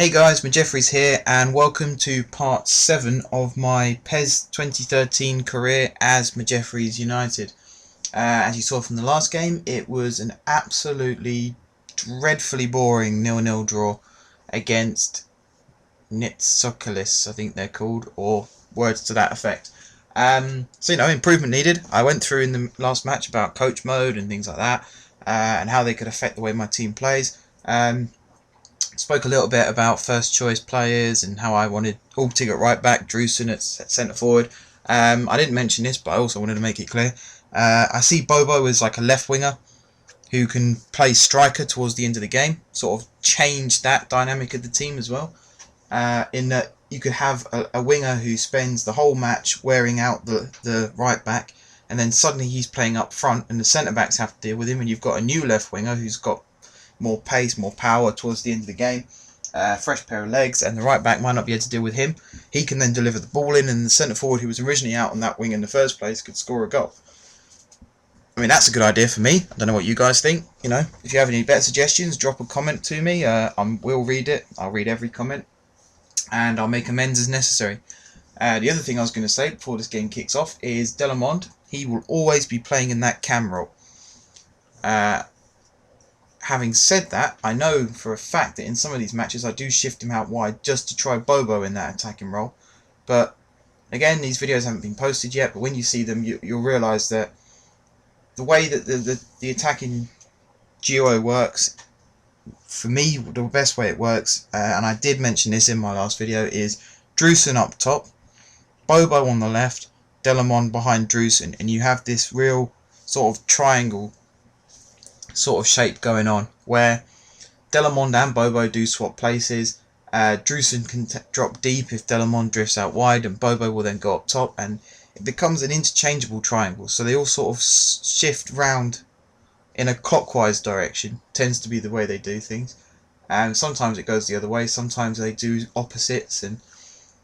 Hey guys, M4J3FFR135 here, and welcome to part 7 of my PES 2013 career as M4J3FFR United. As you saw from the last game, it was an absolutely dreadfully boring 0-0 draw against Nitsokalis, I think they're called, or words to that effect. So improvement needed. I went through in the last match about coach mode and things like that, and how they could affect the way my team plays. Spoke a little bit about first choice players and how I wanted Altig at right back, Drusen at centre forward. I didn't mention this, but I also wanted to make it clear. I see Bobo as like a left winger who can play striker towards the end of the game, sort of change that dynamic of the team as well. In that you could have a winger who spends the whole match wearing out the right back, and then suddenly he's playing up front and the centre backs have to deal with him, and you've got a new left winger who's got more pace, more power towards the end of the game, fresh pair of legs, and the right back might not be able to deal with him. He can then deliver the ball in, and the centre forward, who was originally out on that wing in the first place, could score a goal. I mean, that's a good idea for me. I don't know what you guys think. If you have any better suggestions, drop a comment to me. We'll read it. I'll read every comment, and I'll make amends as necessary. The other thing I was going to say before this game kicks off is Monde. He will always be playing in that cam role. Having said that, I know for a fact that in some of these matches I do shift him out wide just to try Bobo in that attacking role. But again, these videos haven't been posted yet, but when you see them, you'll realise that the way that the attacking duo works, for me, the best way it works, and I did mention this in my last video, is Drusen up top, Bobo on the left, Delamond behind Drusen, and you have this real sort of triangle sort of shape going on where Delamond and Bobo do swap places. Drusen can drop deep if Delamond drifts out wide, and Bobo will then go up top, and it becomes an interchangeable triangle. So they all sort of shift round in a clockwise direction, tends to be the way they do things, and sometimes it goes the other way, sometimes they do opposites, and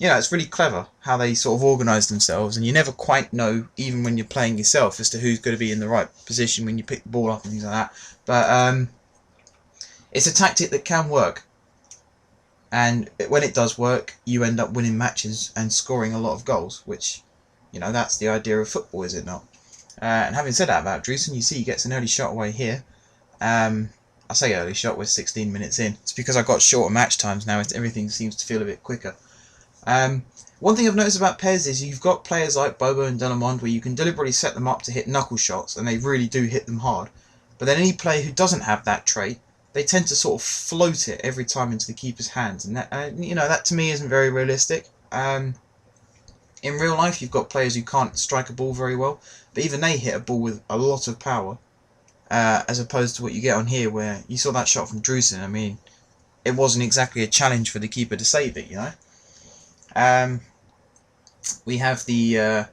it's really clever how they sort of organise themselves, and you never quite know, even when you're playing yourself, as to who's going to be in the right position when you pick the ball up and things like that. But it's a tactic that can work, and when it does work, you end up winning matches and scoring a lot of goals, which, that's the idea of football, is it not? And having said that about Drusen, you see he gets an early shot away here. I say early shot, we're 16 minutes in. It's because I've got shorter match times now, everything seems to feel a bit quicker. One thing I've noticed about PES is you've got players like Bobo and Delamond where you can deliberately set them up to hit knuckle shots, and they really do hit them hard. But then any player who doesn't have that trait, they tend to sort of float it every time into the keeper's hands, and that that to me isn't very realistic. In real life, you've got players who can't strike a ball very well, but even they hit a ball with a lot of power, as opposed to what you get on here, where you saw that shot from Drusen. I mean, it wasn't exactly a challenge for the keeper to save it, We have the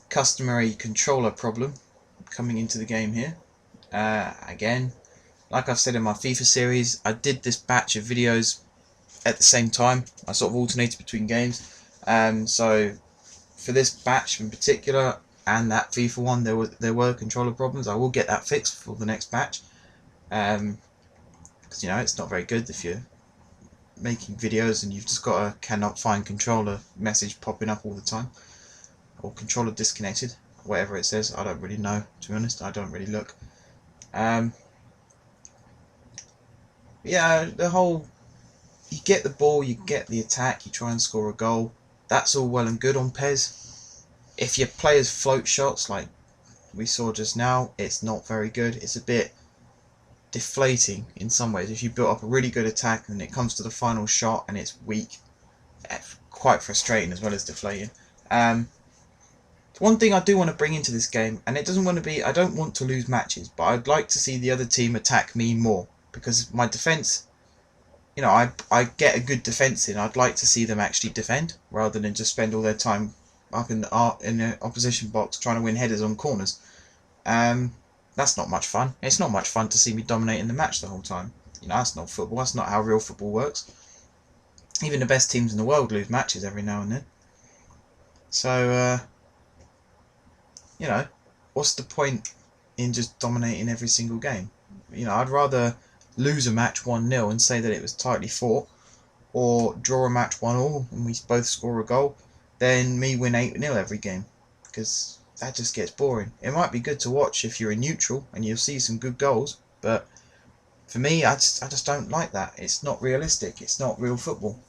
customary controller problem coming into the game here. Again, like I've said in my FIFA series, I did this batch of videos at the same time. I sort of alternated between games. So for this batch in particular and that FIFA one, there were controller problems. I will get that fixed for the next batch, because it's not very good if you're making videos and you've just got a cannot find controller message popping up all the time, or controller disconnected, whatever it says. I don't really know, to be honest. I don't really look. Yeah, the whole, you get the ball, you get the attack, you try and score a goal. That's all well and good on PES. If your players float shots like we saw just now, it's not very good. It's a bit deflating in some ways. If you built up a really good attack and it comes to the final shot and it's weak, quite frustrating as well as deflating. One thing I do want to bring into this game, and it doesn't want to be, I don't want to lose matches, but I'd like to see the other team attack me more, because my defence, I get a good defence in. I'd like to see them actually defend rather than just spend all their time up in the opposition box trying to win headers on corners. That's not much fun. It's not much fun to see me dominating the match the whole time. That's not football. That's not how real football works. Even the best teams in the world lose matches every now and then. So, what's the point in just dominating every single game? I'd rather lose a match 1-0 and say that it was tightly fought, or draw a match 1-1 and we both score a goal, than me win 8-0 every game, because that just gets boring. It might be good to watch if you're a neutral and you'll see some good goals, but for me, I just don't like that. It's not realistic. It's not real football.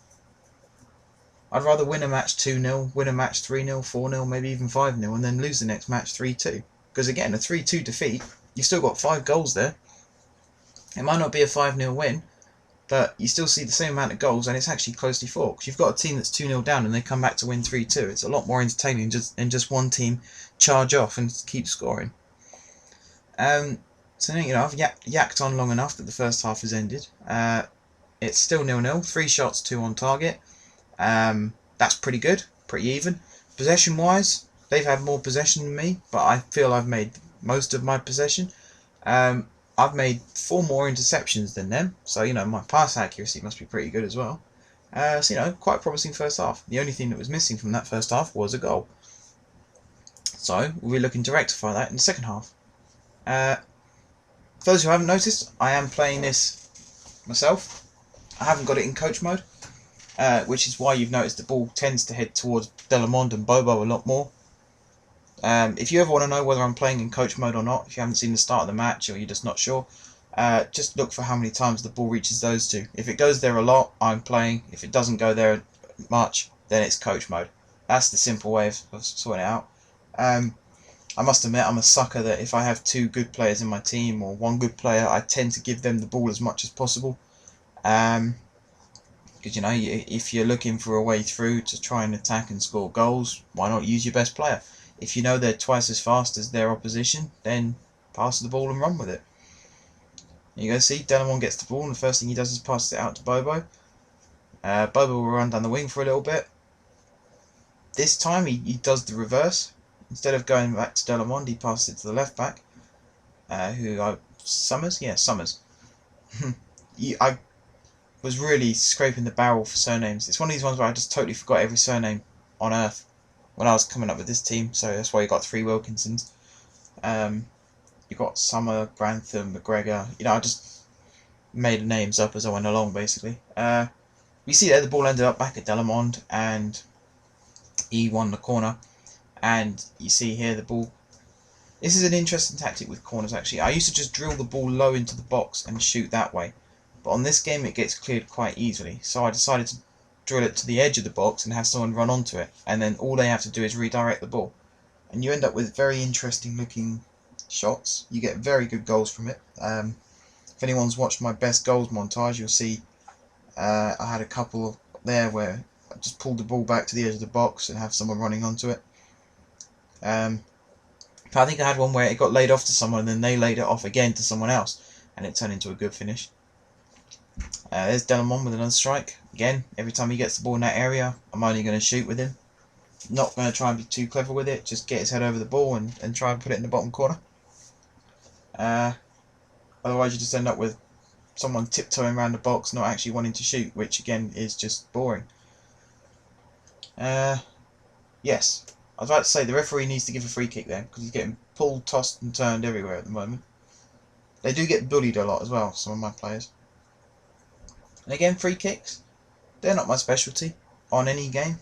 I'd rather win a match 2-0, win a match 3-0, 4-0, maybe even 5-0, and then lose the next match 3-2. Because again, a 3-2 defeat, you've still got 5 goals there. It might not be a 5-0 win, but you still see the same amount of goals, and it's actually closely fought. Because you've got a team that's 2-0 down and they come back to win 3-2. It's a lot more entertaining than just one team charge off and keep scoring. So I've yacked on long enough that the first half has ended. It's still 0-0, 3 shots, 2 on target. That's pretty good, pretty even. Possession-wise, they've had more possession than me, but I feel I've made most of my possession. I've made 4 more interceptions than them, so my pass accuracy must be pretty good as well. So quite promising first half. The only thing that was missing from that first half was a goal. So we'll be looking to rectify that in the second half. For those who haven't noticed, I am playing this myself. I haven't got it in coach mode, which is why you've noticed the ball tends to head towards Monde and Bobo a lot more. If you ever want to know whether I'm playing in coach mode or not, if you haven't seen the start of the match or you're just not sure, just look for how many times the ball reaches those two. If it goes there a lot, I'm playing. If it doesn't go there much, then it's coach mode. That's the simple way of sorting it out. I must admit, I'm a sucker that if I have 2 good players in my team or 1 good player, I tend to give them the ball as much as possible. Because if you're looking for a way through to try and attack and score goals, why not use your best player? If you know they're twice as fast as their opposition, then pass the ball and run with it. You go, see, Delamon gets the ball, and the first thing he does is pass it out to Bobo. Bobo will run down the wing for a little bit. This time he does the reverse. Instead of going back to Delamon, he passes it to the left back. Summers? Yeah, Summers. I was really scraping the barrel for surnames. It's one of these ones where I just totally forgot every surname on earth when I was coming up with this team, so that's why you got 3 Wilkinsons. You got Summer, Grantham, McGregor. I just made the names up as I went along, basically. We see there the ball ended up back at Delamond, and he won the corner. And you see here the ball. This is an interesting tactic with corners, actually. I used to just drill the ball low into the box and shoot that way. But on this game it gets cleared quite easily. So I decided to drill it to the edge of the box and have someone run onto it. And then all they have to do is redirect the ball. And you end up with very interesting looking shots. You get very good goals from it. If anyone's watched my best goals montage, you'll see I had a couple there where I just pulled the ball back to the edge of the box and have someone running onto it. I think I had one where it got laid off to someone and then they laid it off again to someone else and it turned into a good finish. There's Delamon with another strike. Again, every time he gets the ball in that area, I'm only going to shoot with him. Not going to try and be too clever with it, just get his head over the ball and try and put it in the bottom corner. Otherwise you just end up with someone tiptoeing around the box not actually wanting to shoot, which again is just boring. Yes. I was about to say the referee needs to give a free kick there because he's getting pulled, tossed and turned everywhere at the moment. They do get bullied a lot as well, some of my players. And again, free kicks, they're not my specialty on any game.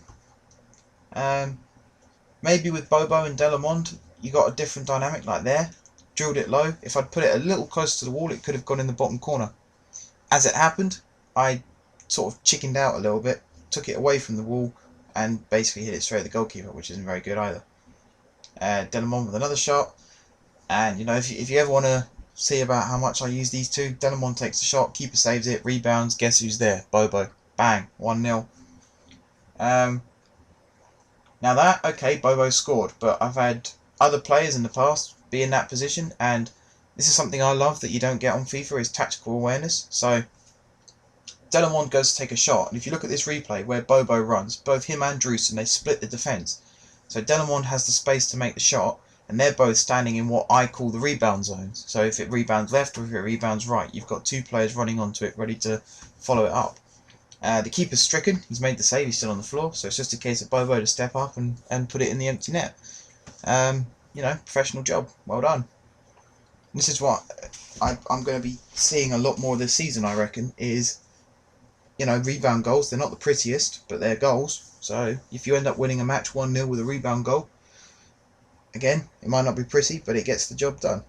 Maybe with Bobo and Delamond, you got a different dynamic like there. Drilled it low. If I'd put it a little closer to the wall, it could have gone in the bottom corner. As it happened, I sort of chickened out a little bit, took it away from the wall, and basically hit it straight at the goalkeeper, which isn't very good either. Delamon with another shot, and if you ever want to see about how much I use these two, Delamon takes the shot, keeper saves it, rebounds, guess who's there? Bobo. Bang, 1-0. Now that, okay, Bobo scored, but I've had other players in the past be in that position, and this is something I love that you don't get on FIFA, is tactical awareness. So Delamond goes to take a shot, and if you look at this replay where Bobo runs, both him and Drewson, they split the defence. So Delamond has the space to make the shot, and they're both standing in what I call the rebound zones. So if it rebounds left or if it rebounds right, you've got 2 players running onto it ready to follow it up. The keeper's stricken, he's made the save, he's still on the floor, so it's just a case of Bobo to step up and put it in the empty net. Professional job, well done. This is what I'm going to be seeing a lot more this season, I reckon, is you know, rebound goals. They're not the prettiest, but they're goals. So if you end up winning a match 1-0 with a rebound goal, again, it might not be pretty, but it gets the job done.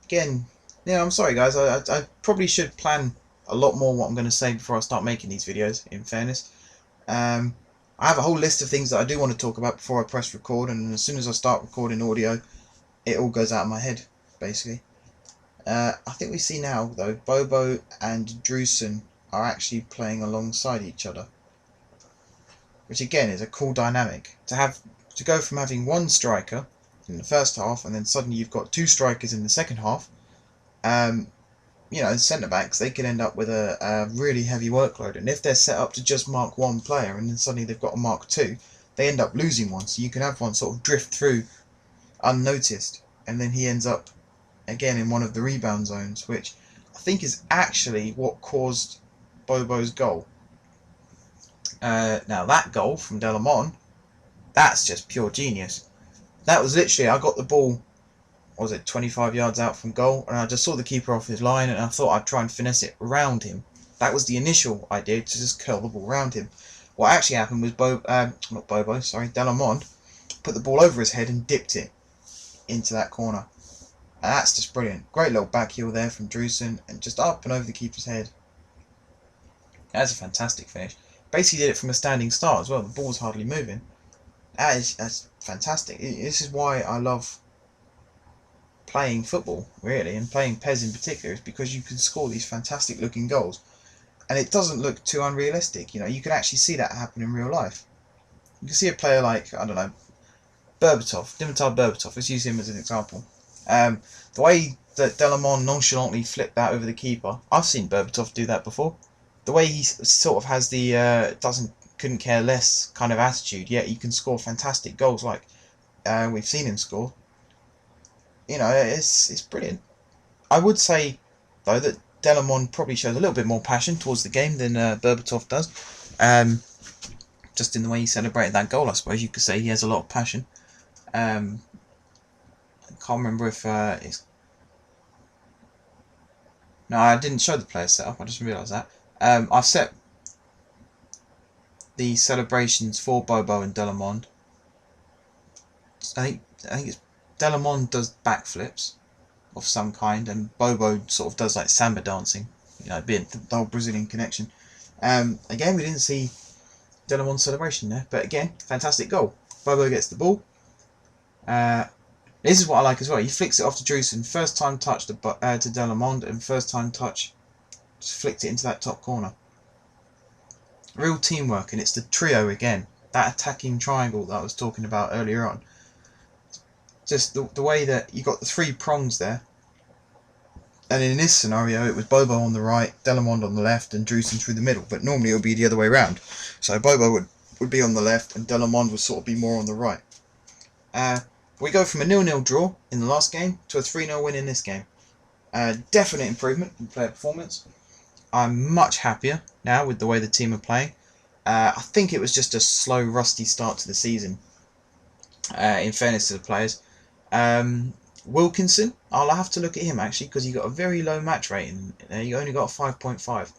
Again, yeah, I'm sorry guys, I probably should plan a lot more what I'm going to say before I start making these videos, in fairness. I have a whole list of things that I do want to talk about before I press record, and as soon as I start recording audio, it all goes out of my head, basically. I think we see now, though, Bobo and Drusen are actually playing alongside each other, which again is a cool dynamic. To go from having one striker in the first half, and then suddenly you've got two strikers in the second half. You know, centre backs, they could end up with a really heavy workload, and if they're set up to just mark one player, and then suddenly they've got to mark two, they end up losing one. So you can have one sort of drift through unnoticed, and then he ends up again in one of the rebound zones, which I think is actually what caused Bobo's goal. Now that goal from Delamon, that's just pure genius. That was literally, I got the ball, was it 25 yards out from goal, and I just saw the keeper off his line, and I thought I'd try and finesse it around him. That was the initial idea, to just curl the ball around him. What actually happened was Delamon put the ball over his head and dipped it into that corner. And that's just brilliant. Great little back heel there from Drusen, and just up and over the keeper's head. That's a fantastic finish. Basically did it from a standing start as well. The ball's hardly moving. That's fantastic. This is why I love playing football, really, and playing PES in particular, is because you can score these fantastic looking goals, and it doesn't look too unrealistic. You know, you can actually see that happen in real life. You can see a player like, I don't know, Dimitar Berbatov, let's use him as an example. The way that Delamon nonchalantly flipped that over the keeper, I've seen Berbatov do that before. The way he sort of has the couldn't care less kind of attitude, yet he can score fantastic goals like we've seen him score. You know, it's brilliant. I would say, though, that Delamon probably shows a little bit more passion towards the game than Berbatov does. Just in the way he celebrated that goal, I suppose you could say he has a lot of passion. I can't remember if it's... No, I didn't show the player setup, I just realised that. I've set the celebrations for Bobo and Delamon. I think it's Delamon does backflips of some kind, and Bobo sort of does like samba dancing, you know, being the whole Brazilian connection. Again, we didn't see Delamon's celebration there, but again, fantastic goal. Bobo gets the ball. This is what I like as well. He flicks it off to Drusen, first time touch to Delamon, and first time touch just flicked it into that top corner. Real teamwork, and it's the trio again. That attacking triangle that I was talking about earlier on. Just the way that you got the three prongs there, and in this scenario it was Bobo on the right, Delamon on the left, and Drusen through the middle. But normally it would be the other way around. So Bobo would be on the left, and Delamon would sort of be more on the right. We go from a 0-0 draw in the last game to a 3-0 win in this game. Definite improvement in player performance. I'm much happier now with the way the team are playing. I think it was just a slow, rusty start to the season, in fairness to the players. Wilkinson, I'll have to look at him actually, because he got a very low match rating. He only got a 5.5.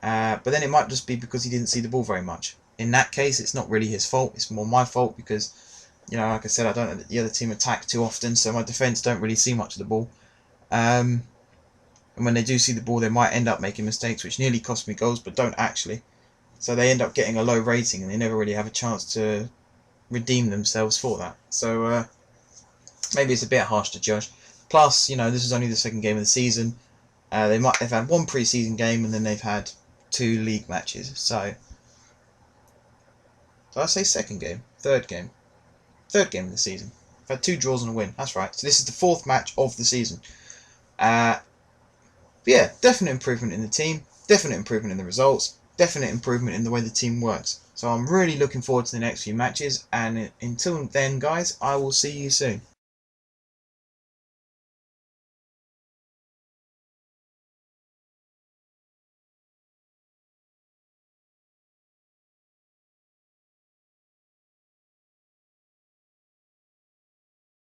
But then it might just be because he didn't see the ball very much. In that case, it's not really his fault. It's more my fault because, you know, like I said, I don't let the other team attack too often, so my defence don't really see much of the ball. And when they do see the ball, they might end up making mistakes, which nearly cost me goals, but don't actually. So they end up getting a low rating, and they never really have a chance to redeem themselves for that. So maybe it's a bit harsh to judge. Plus, you know, this is only the second game of the season. They've had one pre-season game, and then they've had 2 league matches. So did I say second game? Third game. Third game of the season. They've had 2 draws and a win. That's right. So this is the 4th match of the season. But yeah, definite improvement in the team. Definite improvement in the results. Definite improvement in the way the team works. So I'm really looking forward to the next few matches. And until then, guys, I will see you soon.